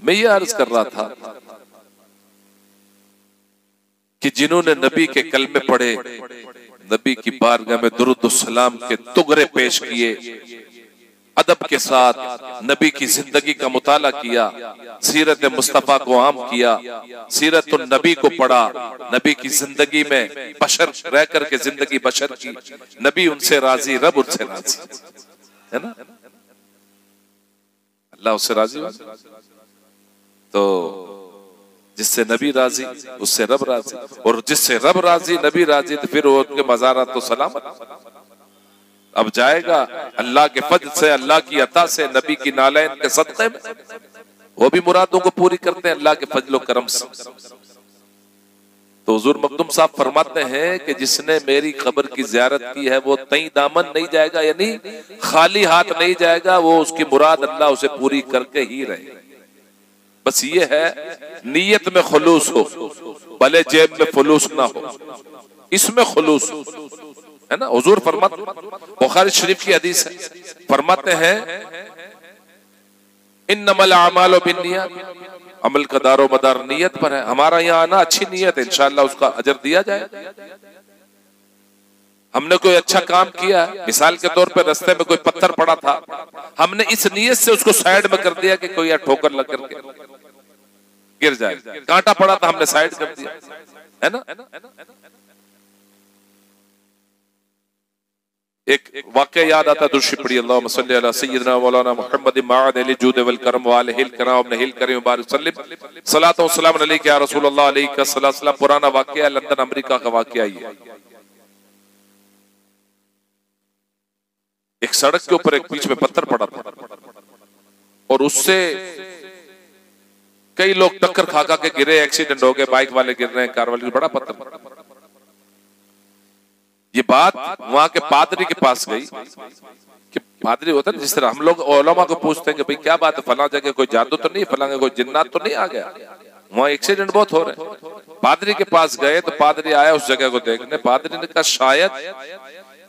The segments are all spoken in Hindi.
मैं ये अर्ज कर रहा था कि जिन्होंने नबी के कलमे पढ़े, नबी की बारगाह में दुरूद सलाम के तुगरे पेश किए, अदब के साथ नबी की जिंदगी का मुताला किया, सीरत मुस्तफा को आम किया, सीरत नबी को पढ़ा, नबी की जिंदगी में बशर रह करके जिंदगी बशर की, नबी उनसे राजी, रब उनसे राजी, है ना, अल्लाह उससे राजी। तो जिससे नबी राजी उससे रब राजी, और जिससे रब राजी नबी राजी, तो फिर वो उनके मज़ारात तो सलामत। अब जाएगा अल्लाह के फजल से, अल्लाह की अता से, नबी की नालैन के सदक़े में, वो भी मुरादों को पूरी करते हैं अल्लाह के फजल करम से। तो हुजूर मखदूम साहब फरमाते हैं कि जिसने मेरी कब्र की ज़ियारत की है वो तई दामन नहीं जाएगा, यानी खाली हाथ नहीं जाएगा, वो उसकी मुराद अल्लाह उसे पूरी करके ही रहे। बस ये है नीयत में खुलूस हो, भले जेब में फुलूस ना हो, इसमें खुलूस है ना। हुजूर फरमाते, बुखारी शरीफ की हदीस है, फरमाते हैं इन्नमल अमालु बिन्नियात, अमल का दारो मदार नीयत पर है। हमारा यहाँ आना अच्छी नीयत है, इंशाअल्लाह उसका अजर दिया जाए। हमने कोई अच्छा काम किया, मिसाल के तौर पर रास्ते में कोई पत्थर पड़ा था, हमने इस नीयत से उसको साइड में कर दिया कि कोई ठोकर लग करके गिर जाए, कांटा पड़ा था हमने साइड कर दिया, है ना। एक वाक़या याद आता, दुरूद पढ़िए, अल्लाहुम्मा सल्ली अला सय्यिदिना मौलाना मुहम्मद माअद अली जुद वल करम व अलैहिल कराम नहिल करीम बारिक सल्लम सलातो व सलाम अलैका या रसूल अल्लाह अलैका सल्लल्लाहु। पुराना वाक़या, लंदन अमेरिका का वाक़या है। एक सड़क के ऊपर एक बीच में पत्थर पड़ा था और उससे कई लोग टक्कर खा खा के गिरे, एक्सीडेंट हो गए, बाइक वाले गिर रहे हैं, कार वाले, बड़ा पत्थर। ये बात वहां के पादरी के पास गई कि पादरी होता है जिस तरह हम लोग उलमा को पूछते हैं कि भाई क्या बात है, फला जगह कोई जादू तो नहीं, फला कोई जिन्नात तो नहीं आ गया, वहां एक्सीडेंट बहुत हो रहे हैं। पादरी के पास गए तो पादरी आया उस जगह को देखने। पादरी ने कहा शायद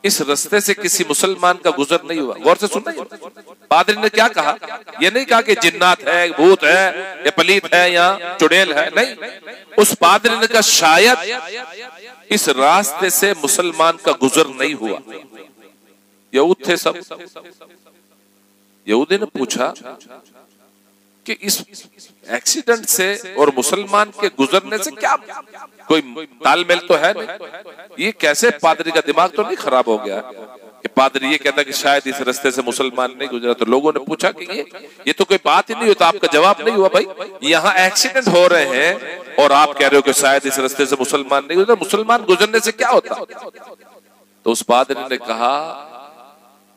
इस रास्ते से किसी मुसलमान का गुजर नहीं हुआ। गौर से सुनना, पादरी ने क्या कहा, ये नहीं कहा कि जिन्नात है, भूत है, या पलीत है, या चुड़ैल है, नहीं। उस पादरी ने कहा शायद इस रास्ते से मुसलमान का गुजर नहीं हुआ। यहूद थे सब। यहूदी ने पूछा कि इस एक्सीडेंट से और मुसलमान के गुजरने से क्या कोई तालमेल तो है नहीं, ये कैसे पादरी का दिमाग तो नहीं खराब हो गया कि पादरी ये कहता कि शायद इस रास्ते से मुसलमान नहीं गुजरा। तो लोगों ने पूछा कि ये तो कोई बात ही नहीं होता, आपका जवाब नहीं हुआ। भाई यहाँ एक्सीडेंट हो रहे हैं और आप कह रहे हो कि शायद इस रास्ते से मुसलमान नहीं गुजरा, मुसलमान गुजरने से क्या होता। तो उस पादरी ने कहा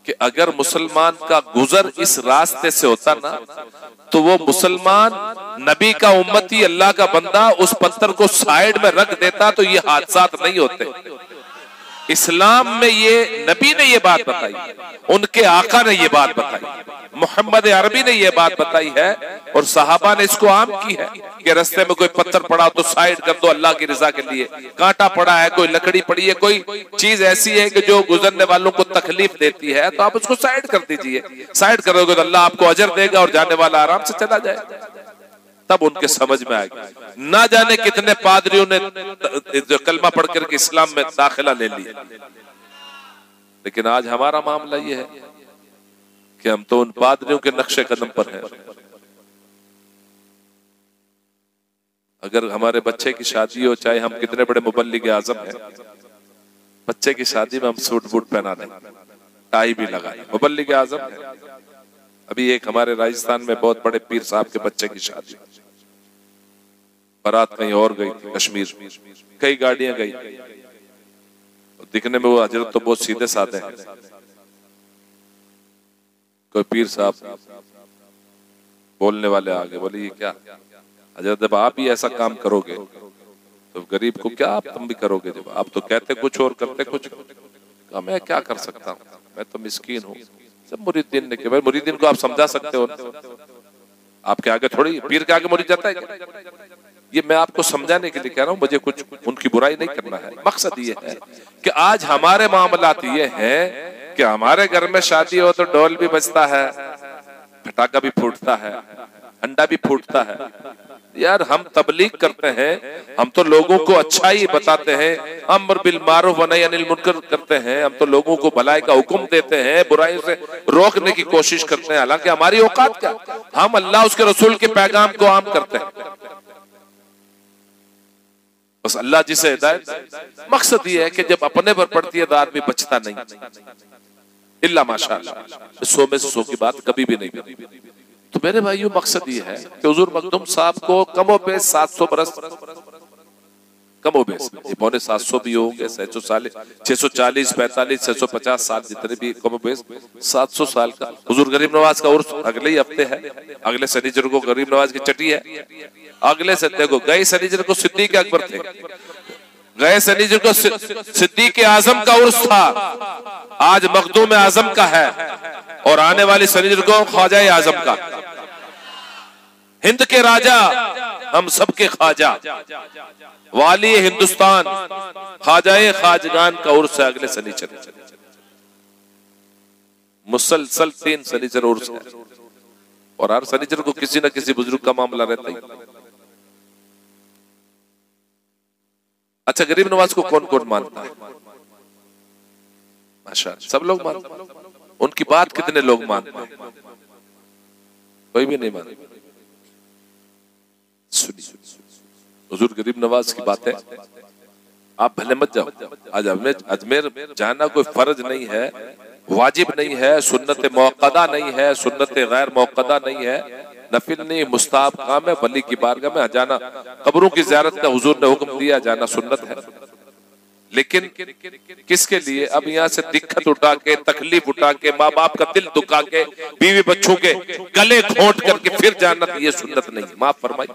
कि अगर मुसलमान का गुजर इस रास्ते से होता ना, तो वो मुसलमान नबी का उम्मती, अल्लाह का बंदा, उस पत्थर को साइड में रख देता तो ये हादसात नहीं होते। इस्लाम में ये नबी ने ये बात बताई, उनके आका ने ये बात बताई, मोहम्मद अरबी ने ये बात बताई है और सहाबा ने इसको आम की है कि रास्ते में कोई पत्थर पड़ा तो साइड कर दो अल्लाह की रजा के लिए। कांटा पड़ा है, कोई लकड़ी पड़ी है, कोई चीज ऐसी है कि जो गुजरने वालों को तकलीफ देती है, तो आप उसको साइड कर दीजिए। साइड करोगे तो अल्लाह आपको अजर देगा और जाने वाला आराम से चला जाएगा। तब उनके समझ में आएगा। ना जाने कितने पादरियों ने जो कलमा पढ़ करके इस्लाम में दाखिला ले लिया। लेकिन आज हमारा मामला ये है कि हम तो उन पादरियों के नक्शे कदम पर हैं। अगर हमारे बच्चे की शादी हो, चाहे हम कितने बड़े मुबल्लिग आज़म हैं, बच्चे की शादी में हम सूट बूट पहना दें, टाई भी लगाए, मुबल्लिग आज़म है। अभी एक हमारे राजस्थान में बहुत बड़े पीर साहब के बच्चे की शादी, बारात कहीं और गई थी, कश्मीर, कई गाड़ियां गई। दिखने में वो हजरत तो बहुत सीधे साधे हैं। कोई पीर साहब बोलने वाले आगे बोले, ये क्या हजरत, जब आप ही ऐसा काम करोगे तो गरीब को क्या आप तुम भी करोगे? जब आप तो कहते कुछ और करते कुछ। मैं क्या कर सकता हूँ, मैं तो मिस्कीन हूँ। सब मुरीदीन ने कहा, मुरीदीन को आप समझा सकते हो, आपके आगे थोड़ी, पीर के आगे मुरीद जाता है। ये मैं आपको समझाने के लिए कह रहा हूँ, मुझे कुछ उनकी बुराई नहीं करना है। मकसद ये है कि आज हमारे मामलात ये हैं कि हमारे घर में शादी हो तो ढोल भी बजता है, पटाखा भी फूटता है, अंडा भी फूटता है। यार हम तबलीग करते हैं, हम तो लोगों को अच्छाई बताते हैं, अम्र बिल मारूफ व नही अनिल मुनकर करते हैं, हम तो लोगों को भलाई का हुक्म देते हैं, बुराई से रोकने की कोशिश करते हैं। हालांकि हमारी औकात क्या, हम अल्लाह उसके रसूल के पैगाम को आम करते हैं। बस अल्लाह जिसे हिदायत, मकसद ये है कि जब अपने पर पड़ती है तो आदमी बचता नहीं, इल्ला माशाअल्लाह, 100 में से 100 की बात कभी भी नहीं बनी। तो मेरे भाइयों मकसद ये है कि हुजूर मखदूम साहब को कमोबेश 700 बरस, कमोबेश पौने 700 भी होंगे, 640, 45, 650 साल जितने भी कमोबेश 700 साल का। हुजूर गरीब नवाज का उर्स अगले ही हफ्ते है, अगले शनिचर को गरीब नवाज की चटी है। अगले संडे को, गए शनिचर को सिद्दीक अकबर थे, गए शनिचर को सिद्दीक आजम का उर्स था, आज मखदूम आजम का है, और आने वाली शनिचर को ख्वाजा आजम का, हिंद के राजा, हम सबके ख्वाजा, वाली हिंदुस्तान, ख्वाजाए खाजगान का उर्स है अगले शनिचर। मुसलसल 3 शनिचर उर्स है, और हर शनिचर को किसी न किसी बुजुर्ग का मामला रहता है। अच्छा, गरीब नवाज को कौन कौन मानता है? माशाअल्लाह सब लोग मानते हैं। उनकी बात कितने लोग मानते हैं? कोई भी नहीं मानता। हुजूर गरीब नवाज की बात है, आप भले मत जाओ। आज अजमेर जाना कोई फर्ज नहीं है, वाजिब नहीं है, सुन्नत मुअक्कदा नहीं है, सुन्नत गैर मुअक्कदा नहीं है, नफिल नहीं, मुस्ताहब काम है। वली की बारगाह में जाना, कब्रों की ज़ियारत का हुजूर ने हुक्म दिया, जाना सुन्नत है। लेकिन किसके लिए? अब यहाँ से दिक्कत उठा के, तकलीफ उठा के, माँ बाप का दिल दुखा के, बीवी बच्चों के गले घोंट करके फिर जाना, ये सुन्नत नहीं। माफ फरमाइए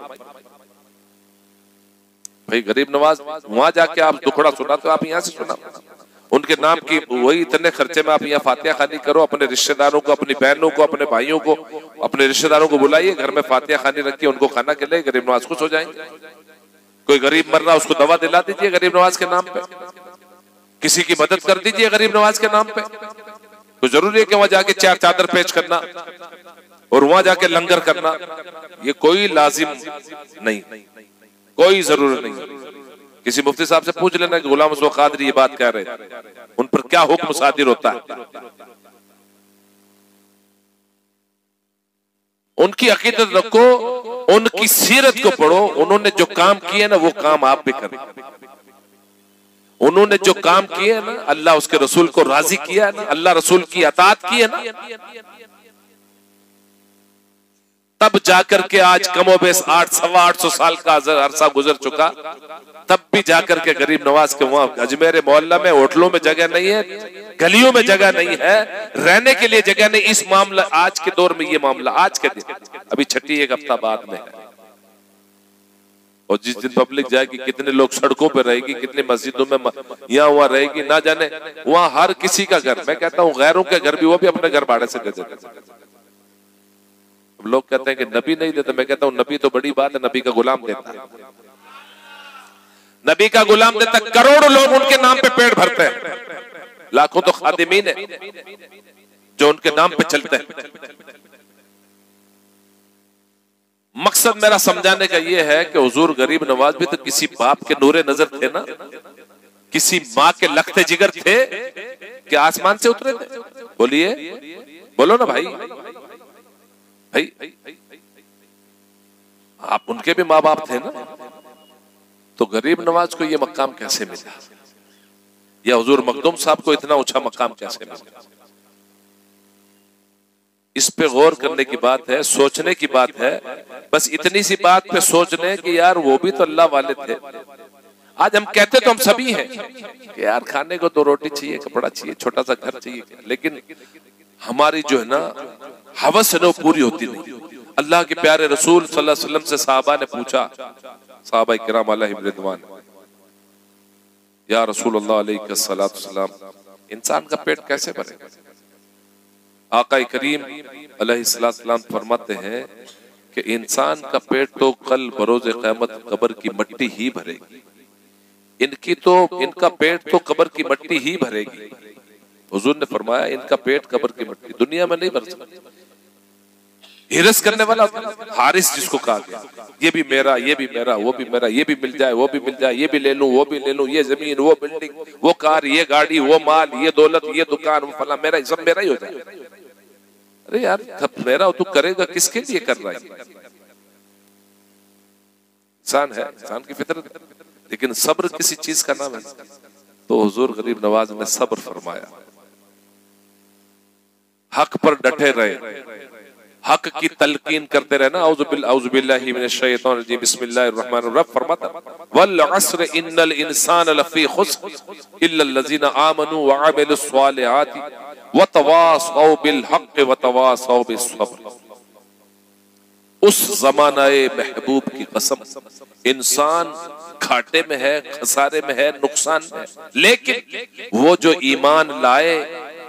भाई, गरीब नवाज वहां जाके आप दुखड़ा सुना तो आप यहाँ से सुना, उनके नाम की वही इतने खर्चे में आप यहाँ फातिहा खानी करो। अपने रिश्तेदारों को, अपनी बहनों को, अपने भाइयों को, अपने रिश्तेदारों को बुलाइए, घर में फातिहा खानी रखिए, उनको खाना खिलाइए, गरीब नवाज खुश हो जाएंगे। कोई गरीब मर रहा, उसको दवा दिला दीजिए गरीब नवाज के नाम पे, किसी की मदद कर दीजिए गरीब नवाज के नाम पे। तो जरूरी है कि वहां जाके 4 चादर पेश करना और वहां जाके लंगर करना, ये कोई लाजिम नहीं, कोई जरूरत नहीं। किसी मुफ्ती साहब से पूछ लेना कि गुलाम रसूल कादरी ये बात कह रहे, उन पर क्या हुक्म सादिर होता है। उनकी अकीदत रखो, उनकी सीरत को पढ़ो। उन्होंने जो काम किए ना, वो काम आप भी करें। उन्होंने जो काम किए ना, अल्लाह उसके रसूल को राजी किया ना, अल्लाह रसूल की अतात की है ना, तब जाकर के आज कमोबेश 800 साल का अरसा गुजर चुका, तब भी जाकर के गरीब नवाज के वहां अजमेर मोहल्ला में होटलों में जगह नहीं है, गलियों में जगह नहीं है, रहने के लिए जगह नहीं। इस मामला आज के दौर में, ये मामला आज के दिन, अभी छठी 1 हफ्ता बाद में है, और जिस दिन पब्लिक जाएगी, कितने लोग सड़कों पर रहेगी, कितनी मस्जिदों में यहाँ वहां रहेगी, ना जाने। वहां हर किसी का घर, मैं कहता हूँ गैरों के घर भी, वो भी अपने घर भाड़े से दे देते हैं। लोग कहते हैं कि नबी नहीं देता, मैं कहता हूँ नबी तो बड़ी बात है, नबी का गुलाम देता है, नबी का गुलाम देता। करोड़ों लोग उनके नाम पे पेट भरते हैं, लाखों तो खादिमीन है जो उनके नाम पे चलते हैं। मकसद मेरा समझाने का यह है कि हुजूर गरीब नवाज भी तो किसी बाप के नूरे नजर थे ना, किसी माँ के लखते जिगर थे कि आसमान से उतरे थे। बोलिए, बोलो ना भाई, भाई आप उनके भी माँ बाप थे ना, तो गरीब नवाज को ये मकाम कैसे मिला, या हुजूर मखदूम साहब को इतना ऊंचा मकाम कैसे मिला? इस पे गौर करने की बात है, सोचने की बात है। बस इतनी सी बात पे सोच लें कि यार वो भी तो अल्लाह वाले थे। आज हम कहते तो हम सभी हैं कि यार खाने को 2 रोटी चाहिए, कपड़ा चाहिए, छोटा सा घर चाहिए, लेकिन हमारी जो है ना हवस है ना, वो पूरी होती नहीं। अल्लाह के प्यारे रसूल सल्लल्लाहु अलैहि वसल्लम से साहबा ने पूछा, साहबा किराम अलैहिम रिदवान, या रसूल अल्लाह अलैहिस्सलातु वस्सलाम, इंसान का पेट कैसे भरेगा? आका करीम अलैहिस्सलातु वस्सलाम फरमाते हैं कि इंसान का पेट तो कल बरोज़े क़यामत कब्र की मट्टी ही भरेगी। इनका पेट तो कब्र की मट्टी ही भरेगी। हुजूर ने फरमाया इनका पेट कब्र की मट्टी, दुनिया में नहीं भर सकती। हिरस करने वाला हारिस जिसको कहा गया, ये भी मेरा, ये भी मेरा, वो भी मेरा, ये भी मिल जाए, वो भी मिल जाए, ये भी ले लूं, वो भी ले लूं, ये जमीन, वो बिल्डिंग, वो कार, ये गाड़ी, वो माल, ये दौलत, ये दुकान, वो फला, मेरा सब मेरा ही हो जाए। अरे यार सब मेरा हो, तू करेगा किसके लिए कर रहा है? इंसान है, इंसान की फितरत, लेकिन सब्र किसी चीज का नाम है। तो हुजूर गरीब नवाज ने सब्र फरमाया, हक पर डटे रहे, हक की तलकीन करते रहे ना। औज़ु बिल्लाहि मिनश शैतानिर रजीम, बिस्मिल्लाहिर रहमानिर रहीम। फरमाता वल अस्र इन्नल इंसान लफी खुस्र इल्लल लज़ीना आमनू व अमिलुस स्वालिहाति व तवासौ बिल हक़ व तवासौ बिस सब्र। उस ज़मानाए महबूब की कसम, इंसान घाटे में है, खसारे में है, नुकसान में है, लेकिन वो जो ईमान लाए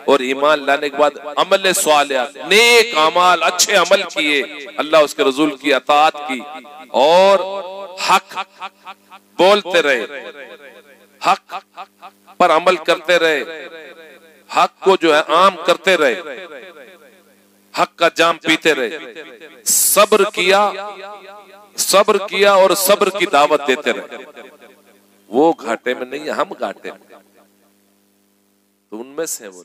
और ईमान लाने के बाद अमल स्वालिहात, नेक अमाल, अच्छे अमल किए, अल्लाह उसके रसूल की अताअत की और हक बोलते रहे, हक पर अमल करते रहे, हक को जो है आम करते रहे, हक का जाम पीते रहे, सब्र किया और सब्र की दावत देते रहे। वो घाटे में नहीं है, हम घाटे में, तो उनमें से वो